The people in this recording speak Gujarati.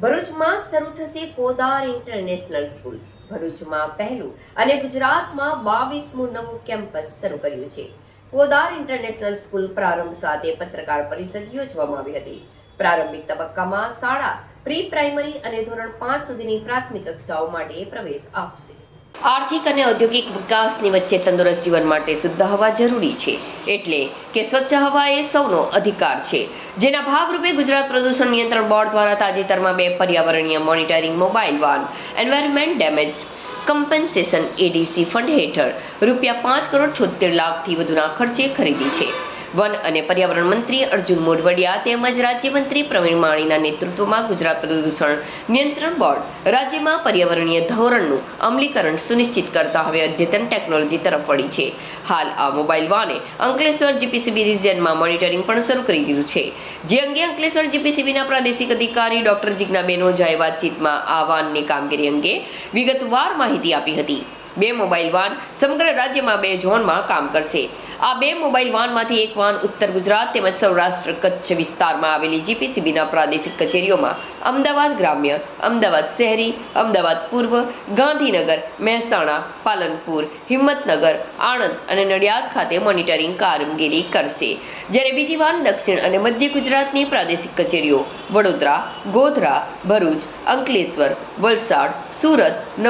ભરૂચમાં શરૂ થશે પોદાર ઇન્ટરનેશનલ સ્કૂલ. ભરૂચમાં પહેલું અને ગુજરાતમાં 22મું નવું કેમ્પસ શરૂ કર્યું છે. પોદાર ઇન્ટરનેશનલ સ્કૂલ પ્રારંભ સાથે પત્રકાર પરિષદ યોજવામાં આવી હતી. પ્રારંભિક તબક્કામાં શાળા પ્રી પ્રાઇમરી અને ધોરણ 5 સુધીની પ્રાથમિક કક્ષાઓ માટે પ્રવેશ આપશે. આર્થિક અને ઔદ્યોગિક વિકાસની વચ્ચે તંદુરસ્ત જીવન માટે શુદ્ધ હવા જરૂરી છે, એટલે કે સ્વચ્છ હવા એ સૌનો અધિકાર છે, જેના ભાગરૂપે ગુજરાત પ્રદૂષણ નિયંત્રણ બોર્ડ દ્વારા તાજેતરમાં 2 પર્યાવરણીય monitoring mobile van environment damage compensation ADC fund હેઠળ ₹5,76,00,000થી વધુના ખર્ચે ખરીદી છે. વન અને પર્યાવરણ મંત્રી અર્જુન મોઢવાડિયા તેમજ રાજ્યમંત્રી પ્રવીણ માણીના નેતૃત્વમાં ગુજરાત પ્રદૂષણ નિયંત્રણ બોર્ડ રાજ્યમાં પર્યાવરણીય ધોરણનું અમલીકરણ સુનિશ્ચિત કરતા હવે અદ્યતન ટેકનોલોજી તરફ વળી છે. હાલ આ મોબાઈલ વાને અંકલેશ્વર જીપીસીબી રિજિયનમાં મોનિટરિંગ પણ શરૂ કરી દીધું છે, જે અંગે અંકલેશ્વર જીપીસીબીના પ્રાદેશિક અધિકારી ડોક્ટર જિજ્ઞાબેન ઓઝાએ વાતચીતમાં આ વાનની કામગીરી અંગે વિગતવાર માહિતી આપી હતી. 2 મોબાઈલ વાન સમગ્ર રાજ્યમાં 2 ઝોનમાં કામ કરશે. આ 2 મોબાઈલ વાનમાંથી એક વાન ઉત્તર ગુજરાત તેમજ સૌરાષ્ટ્ર કચ્છ વિસ્તારમાં આવેલી જીપીસીબીના પ્રાદેશિક કચેરીઓમાં અમદાવાદ ગ્રામ્ય, અમદાવાદ શહેરી, અમદાવાદ પૂર્વ, ગાંધીનગર, મહેસાણા, પાલનપુર, હિંમતનગર, આણંદ અને નડિયાદ ખાતે મોનિટરિંગ કામગીરી કરશે. જ્યારે બીજી વાન દક્ષિણ અને મધ્ય ગુજરાતની પ્રાદેશિક કચેરીઓ વડોદરા, ગોધરા, ભરૂચ, અંકલેશ્વર, વલસાડ, સુરત,